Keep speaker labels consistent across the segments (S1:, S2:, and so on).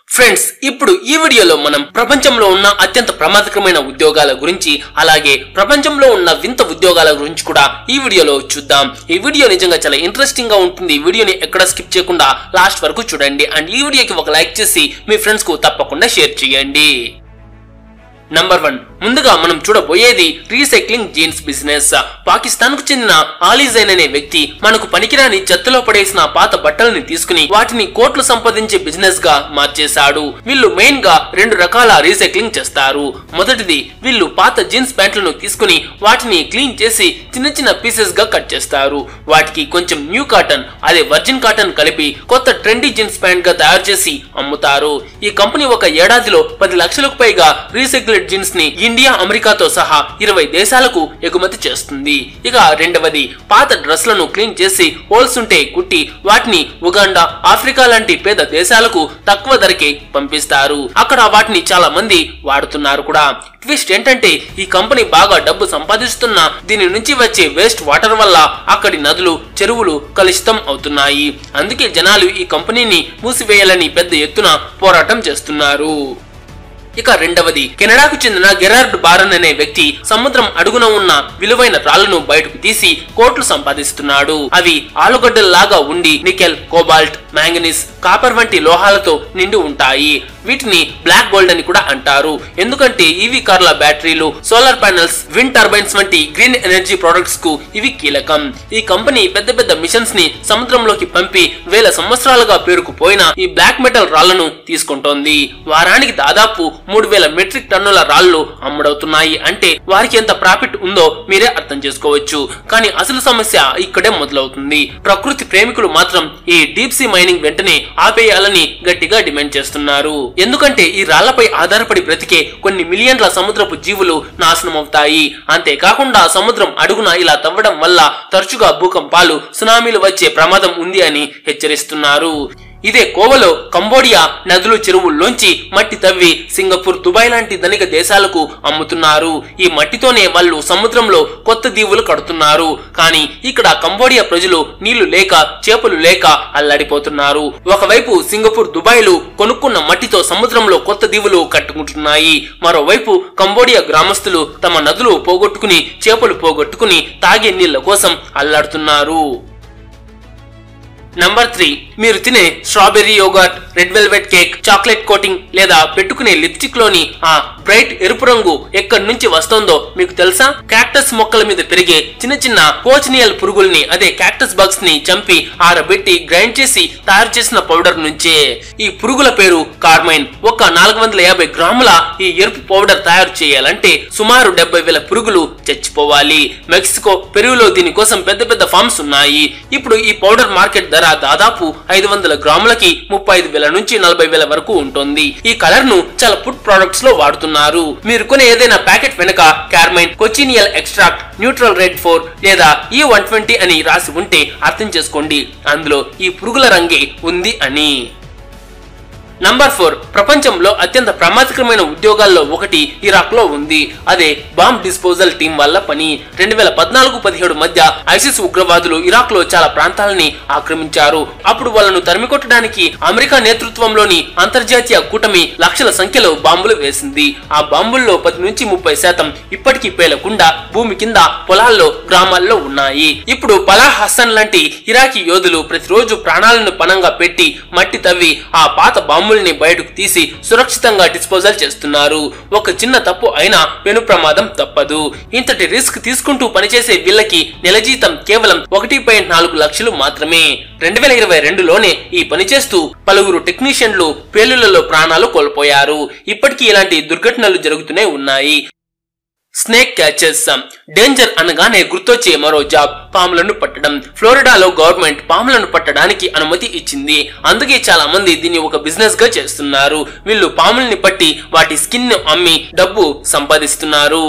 S1: Friends, ఇప్పుడు ఈ వీడియోలో మనం ప్రపంచంలో ఉన్న అత్యంత ప్రమాదకరమైన ఉద్యోగాల గురించి, అలాగే ప్రపంచంలో ఉన్న వింత ఉద్యోగాల గురించి కూడా ఈ వీడియోలో చూద్దాం. ఈ వీడియో నిజంగా చాలా ఇంట్రెస్టింగ్ గా ఉంటుంది. ఈ వీడియోని ఎక్కడ స్కిప్ చేయకుండా లాస్ట్ వరకు చూడండి. అండ్ ఈ వీడియోకి ఒక లైక్ చేసి మీ ఫ్రెండ్స్ కు తప్పకుండా షేర్ చేయండి. నంబర్ 1, ముందుగా మనం చూడబోయేది రీసైక్లింగ్ జీన్స్ బిజినెస్. పాకిస్తాన్ కు చెందిన ఆలీజైన్ అనే వ్యక్తి మనకు పనికిరాని చెత్తలో పడేసిన పాత బట్టలని తీసుకుని వాటిని కోట్లు సంపాదించే బిజినెస్ గా మార్చేశాడు. వీళ్ళు మెయిన్ గా 2 రకాల రీసైక్లింగ్ చేస్తారు. మొదటిది, వీళ్ళు పాత జీన్స్ ప్యాంట్లను తీసుకుని వాటిని క్లీన్ చేసి చిన్న చిన్న పీసెస్ గా కట్ చేస్తారు. వాటికి కొంచెం న్యూ కాటన్, అదే వర్జిన్ కాటన్ కలిపి కొత్త ట్రెండీ జీన్స్ ప్యాంట్ గా తయారు చేసి అమ్ముతారు. ఈ కంపెనీ ఒక ఏడాదిలో 10 లక్షలకు పైగా రీసైకిల్ జీన్స్ ని ఇండియా, అమెరికాతో సహా 20 దేశాలకు ఎగుమతి చేస్తుంది. ఇక రెండవది, పాత డ్రెస్లను క్లీన్ చేసి హోల్స్ ఉంటే కుట్టి వాటిని ఉగాండా, ఆఫ్రికా లాంటి పేద దేశాలకు తక్కువ ధరకే పంపిస్తారు. అక్కడ వాటిని చాలా మంది వాడుతున్నారు కూడా. ట్విస్ట్ ఏంటంటే ఈ కంపెనీ బాగా డబ్బు సంపాదిస్తున్నా దీని నుంచి వచ్చే వేస్ట్ వాటర్ వల్ల అక్కడి నదులు, చెరువులు కలుషితం అవుతున్నాయి. అందుకే జనాలు ఈ కంపెనీని మూసివేయాలని పెద్ద ఎత్తున పోరాటం చేస్తున్నారు. ఇక రెండవది, కెనడాకు చెందిన గెరార్డ్ బారన్ అనే వ్యక్తి సముద్రం అడుగున ఉన్న విలువైన రాళ్లను బయటకు తీసి కోట్లు సంపాదిస్తున్నాడు. అవి ఆలుగడ్డల్లాగా ఉండి నికెల్, కోబాల్ట్, మ్యాంగనీస్, కాపర్ వంటి లోహాలతో నిండి ఉంటాయి. వీటిని బ్లాక్ గోల్డ్ అని కూడా అంటారు. ఎందుకంటే ఈవీ కార్ల బ్యాటరీలు, సోలార్ ప్యానెల్స్, విండ్ టర్బైన్స్ వంటి గ్రీన్ ఎనర్జీ ప్రొడక్ట్స్ కు ఇవి కీలకం. ఈ కంపెనీ పెద్ద పెద్ద మిషన్స్ ని సముద్రంలోకి పంపి వేల సంవత్సరాలుగా పేరుకుపోయిన ఈ బ్లాక్ మెటల్ రాళ్లను తీసుకుంటోంది. వారానికి దాదాపు 3000 మెట్రిక్ టన్నుల రాళ్లు అమ్ముడవుతున్నాయి. అంటే వారికి ఎంత ప్రాఫిట్ ఉందో మీరే అర్థం చేసుకోవచ్చు. కానీ అసలు సమస్య ఇక్కడే మొదలవుతుంది. ప్రకృతి ప్రేమికులు మాత్రం ఈ డీప్ సీ మైనింగ్ వెంటనే ఆపేయాలని గట్టిగా డిమాండ్ చేస్తున్నారు. ఎందుకంటే ఈ రాళ్లపై ఆధారపడి బ్రతికే కొన్ని మిలియన్ల సముద్రపు జీవులు నాశనం అవుతాయి. అంతేకాకుండా సముద్రం అడుగున ఇలా తవ్వడం వల్ల తరచుగా భూకంపాలు, సునామీలు వచ్చే ప్రమాదం ఉంది అని హెచ్చరిస్తున్నారు. ఇదే కోవలో కంబోడియా నదులు, చెరువుల్లోంచి మట్టి తవ్వి సింగపూర్, దుబాయ్ లాంటి ధనిక దేశాలకు అమ్ముతున్నారు. ఈ మట్టితోనే వాళ్ళు సముద్రంలో కొత్త దీవులు కడుతున్నారు. కానీ ఇక్కడ కంబోడియా ప్రజలు నీళ్లు లేక, చేపలు లేక అల్లాడిపోతున్నారు. ఒకవైపు సింగపూర్, దుబాయ్లు కొనుక్కున్న మట్టితో సముద్రంలో కొత్త దీవులు కట్టుకుంటున్నాయి. మరోవైపు కంబోడియా గ్రామస్తులు తమ నదులు పోగొట్టుకుని, చేపలు పోగొట్టుకుని తాగే నీళ్ల కోసం అల్లాడుతున్నారు. నంబర్ 3, మీరు తినే strawberry yoghurt, red velvet cake, chocolate coating లేదా పెట్టుకునే లిప్స్టిక్ లోని ఆ బ్రైట్ ఎరుపు రంగు ఎక్కడి నుంచి వస్తోందో మీకు తెలుసా? క్యాక్టస్ మొక్కల మీద పెరిగే చిన్న చిన్న కోచినియల్ పురుగుల్ని, అదే క్యాక్టస్ బగ్స్ ని చంపి ఆరబెట్టి గ్రైండ్ చేసి తయారు చేసిన పౌడర్ నుంచే. ఈ పురుగుల పేరు కార్మైన్. ఒక 450 గ్రాముల ఈ ఎరుపు పౌడర్ తయారు చేయాలంటే సుమారు 70,000 పురుగులు చచ్చిపోవాలి. మెక్సికో, పెరులో దీనికోసం పెద్ద పెద్ద ఫార్మ్స్ ఉన్నాయి. ఇప్పుడు ఈ పౌడర్ మార్కెట్ ధర దాదాపు 500 గ్రాములకి 35,000 నుంచి 40,000 వరకు ఉంటుంది. ఈ కలర్ ను చాలా ఫుడ్ ప్రొడక్ట్స్ లో వాడుతున్నారు. మీరు కొనే ఏదైనా ప్యాకెట్ వెనక కార్మైన్, కోచినియల్ ఎక్స్ట్రాక్ట్, న్యూట్రల్ రెడ్ 4 లేదా E120 అని రాసి ఉంటే అర్థం చేసుకోండి అందులో ఈ పురుగుల రంగే ఉంది అని. నంబర్ 4, ప్రపంచంలో అత్యంత ప్రమాదకరమైన ఉద్యోగాల్లో ఒకటి ఇరాక్ లో ఉంది. అదే బాంబ్ డిస్పోజల్ టీం వల్ల పని. 2014-17 మధ్య ఐసిస్ ఉగ్రవాదులు ఇరాక్ లో చాలా ప్రాంతాలని ఆక్రమించారు. అప్పుడు వాళ్ళను తరిమికొట్టడానికి అమెరికా నేతృత్వంలోని అంతర్జాతీయ కూటమి లక్షల సంఖ్యలో బాంబులు వేసింది. ఆ బాంబుల్లో 10 నుంచి 30% ఇప్పటికీ పేలకుండా భూమి కింద, పొలాల్లో, గ్రామాల్లో ఉన్నాయి. ఇప్పుడు పలాహ్ హసన్ లాంటి ఇరాకీ యోధులు ప్రతిరోజు ప్రాణాలను పణంగా పెట్టి మట్టి తవ్వి ఆ పాత బాంబు బయటకు తీసి సురక్షితంగా డిస్పోజల్ చేస్తున్నారు. ఒక చిన్న తప్పు అయినా పెను ప్రమాదం తప్పదు. ఇంతటి రిస్క్ తీసుకుంటూ పనిచేసే వీళ్ళకి నెల జీతం కేవలం 1.4 లక్షలు మాత్రమే. 2022లోనే ఈ పని చేస్తూ పలువురు టెక్నీషియన్లు పేలుళ్లలో ప్రాణాలు కోల్పోయారు. ఇప్పటికీ ఇలాంటి దుర్ఘటనలు జరుగుతూనే ఉన్నాయి. Snake catches. డేంజర్ అనగానే గుర్తొచ్చే మరో జాబ్ పాములను పట్టడం. ఫ్లోరిడాలో గవర్నమెంట్ పాములను పట్టడానికి అనుమతి ఇచ్చింది. అందుకే చాలా మంది దీన్ని ఒక బిజినెస్ గా చేస్తున్నారు. వీళ్ళు పాముల్ని పట్టి వాటి స్కిన్ ను అమ్మి డబ్బు సంపాదిస్తున్నారు.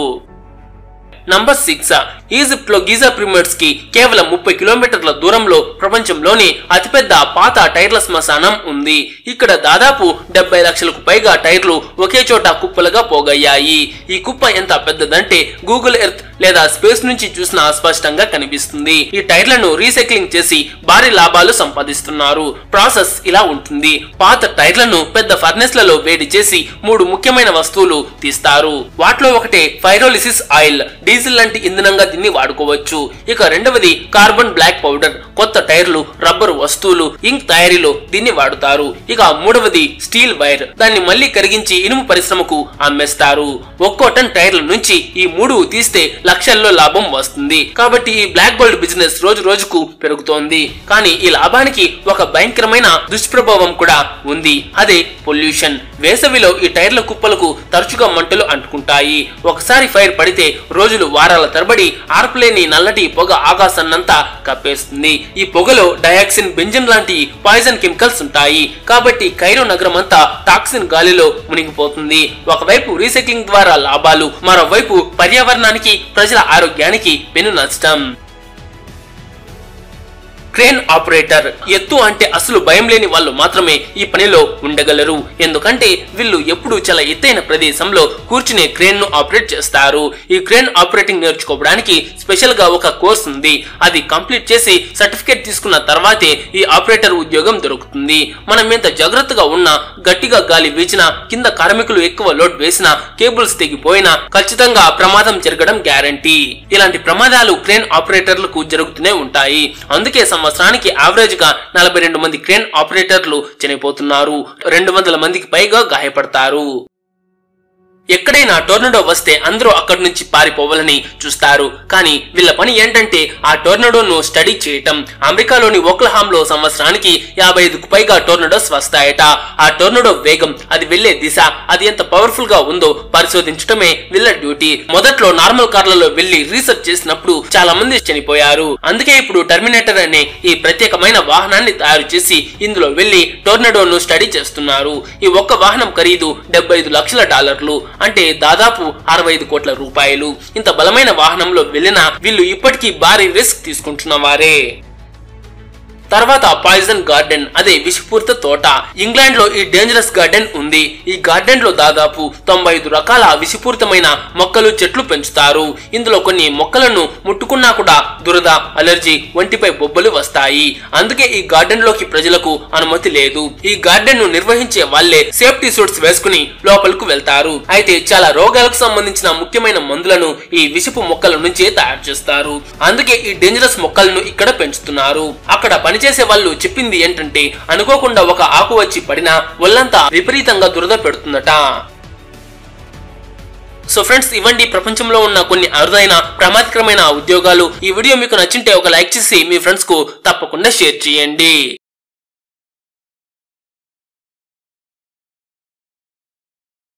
S1: నంబర్ 6, ఈజిప్ట్ లో గిజా పిరమిడ్స్ కి కేవలం 30 కిలోమీటర్ల దూరంలో ప్రపంచంలోని అతిపెద్ద పాత టైర్ల శ్మశానం ఉంది. ఇక్కడ దాదాపు 70 లక్షలకు పైగా టైర్లు ఒకే చోట కుప్పలుగా పోగయ్యాయి. ఈ కుప్ప ఎంత పెద్దదంటే గూగుల్ ఎర్త్ లేదా స్పేస్ నుంచి చూసినా స్పష్టంగా కనిపిస్తుంది. ఈ టైర్లను రీసైక్లింగ్ చేసి భారీ లాభాలు సంపాదిస్తున్నారు. ప్రాసెస్ ఇలా ఉంటుంది. పాత టైర్లను పెద్ద ఫర్నెస్ లలో వేడి చేసి 3 ముఖ్యమైన వస్తువులు తీస్తారు. వాటిలో ఒకటే పైరోలిసిస్ ఆయిల్, డీజిల్ లాంటి ఇంధనంగా దీన్ని వాడుకోవచ్చు. ఇక రెండవది కార్బన్ బ్లాక్ పౌడర్, కొత్త టైర్లు, రబ్బరు వస్తువులు, ఇంక్ తయారీలో దీన్ని వాడుతారు. ఇక మూడవది స్టీల్ వైర్, దాన్ని మళ్ళీ కరిగించి ఇనుము పరిశ్రమకు అమ్మేస్తారు. ఒక్కో టన్ టైర్ల నుంచి ఈ 3 తీస్తే లక్షల్లో లాభం వస్తుంది. కాబట్టి ఈ బ్లాక్ గోల్డ్ బిజినెస్ రోజు రోజుకు పెరుగుతోంది. కానీ ఈ లాభానికి ఒక భయంకరమైన దుష్ప్రభావం కూడా ఉంది. అదే పొల్యూషన్. వేసవిలో ఈ టైర్ల కుప్పలకు తరచుగా మంటలు అంటుకుంటాయి. ఒకసారి ఫైర్ పడితే రోజులు వారాల తరబడి ఆర్పులేని నల్లటి పొగ ఆకాశాన్నంతా కప్పేస్తుంది. ఈ పొగలో డయాక్సిన్, బెంజిన్ లాంటి పాయిజన్ కెమికల్స్ ఉంటాయి. కాబట్టి కైరో నగరం అంతా టాక్సిన్ గాలిలో మునిగిపోతుంది. ఒకవైపు రీసైక్లింగ్ ద్వారా లాభాలు, మరోవైపు పర్యావరణానికి, ప్రజల ఆరోగ్యానికి పెను నష్టం. Crane operator. ఎత్తు అంటే అసలు భయం లేని వాళ్ళు మాత్రమే ఈ పనిలో ఉండగలరు. ఎందుకంటే వీళ్ళు ఎప్పుడు చాలా ఎత్తైన ప్రదేశంలో కూర్చునే క్రేన్ ను ఆపరేట్ చేస్తారు. ఈ క్రేన్ ఆపరేటింగ్ నేర్చుకోవడానికి స్పెషల్ గా ఒక కోర్స్ ఉంది. అది కంప్లీట్ చేసి సర్టిఫికేట్ తీసుకున్న తర్వాతే ఈ ఆపరేటర్ ఉద్యోగం దొరుకుతుంది. మనం ఎంత జాగ్రత్తగా ఉన్నా, గట్టిగా గాలి వీచినా, కింద కార్మికులు ఎక్కువ లోడ్ వేసినా, కేబుల్స్ తెగిపోయినా ఖచ్చితంగా ప్రమాదం జరగడం గ్యారంటీ. ఇలాంటి ప్రమాదాలు క్రేన్ ఆపరేటర్లకు జరుగుతూనే ఉంటాయి. అందుకే సంవత్సరానికి యావరేజ్ గా 42 మంది క్రేన్ ఆపరేటర్లు చనిపోతున్నారు. 200 మందికి పైగా గాయపడతారు. ఎక్కడైనా టోర్నడో వస్తే అందరూ అక్కడి నుంచి పారిపోవాలని చూస్తారు. కానీ వీళ్ళ పని ఏంటంటే ఆ టోర్నడోను స్టడీ చేయటం. అమెరికాలోని ఓక్లహామ్లో సంవత్సరానికి 55కు పైగా టోర్నడోస్ వస్తాయట. ఆ టోర్నడో వేగం, అది వెళ్లే దిశ, అది ఎంత పవర్ఫుల్ గా ఉందో పరిశోధించటమే వీళ్ళ డ్యూటీ. మొదట్లో నార్మల్ కార్లలో వెళ్లి రీసెర్చ్ చేసినప్పుడు చాలా మంది చనిపోయారు. అందుకే ఇప్పుడు టర్మినేటర్ అనే ఈ ప్రత్యేకమైన వాహనాన్ని తయారు చేసి ఇందులో వెళ్లి టోర్నడోను స్టడీ చేస్తున్నారు. ఈ ఒక్క వాహనం ఖరీదు $75 లక్షలు, అంటే దాదాపు 65 కోట్ల రూపాయలు. ఇంత బలమైన వాహనంలో వెళ్ళినా వీళ్ళు ఇప్పటికీ భారీ రిస్క్ తీసుకుంటున్న వారే. తర్వాత పాయిజన్ గార్డెన్, అదే విషపూరిత తోట. ఇంగ్లాండ్ లో ఈ డేంజరస్ గార్డెన్ ఉంది. ఈ గార్డెన్ లో దాదాపు 95 రకాల విషపూరితమైన మొక్కలు, చెట్లు పెంచుతారు. ఇందులో కొన్ని మొక్కలను ముట్టుకున్నా కూడా దురద, అలర్జీ, ఒంటిపై బొబ్బలు వస్తాయి. అందుకే ఈ గార్డెన్ లోకి ప్రజలకు అనుమతి లేదు. ఈ గార్డెన్ ను నిర్వహించే వాళ్లే సేఫ్టీ సూట్స్ వేసుకుని లోపలకు వెళ్తారు. అయితే చాలా రోగాలకు సంబంధించిన ముఖ్యమైన మందులను ఈ విషపు మొక్కల నుంచే తయారు చేస్తారు. అందుకే ఈ డేంజరస్ మొక్కలను ఇక్కడ పెంచుతున్నారు. అక్కడ పనిచేసే వాళ్ళు చెప్పింది ఏంటంటే అనుకోకుండా ఒక ఆకు వచ్చి పడినా ఒళ్ళంతా విపరీతంగా దురద పెడుతుందట. సో ఫ్రెండ్స్, ఇవ్వండి ప్రపంచంలో ఉన్న కొన్ని అరుదైన ప్రమాదకరమైన ఉద్యోగాలు. ఈ వీడియో మీకు నచ్చింటే ఒక లైక్ చేసి మీ ఫ్రెండ్స్ కు తప్పకుండా షేర్ చేయండి.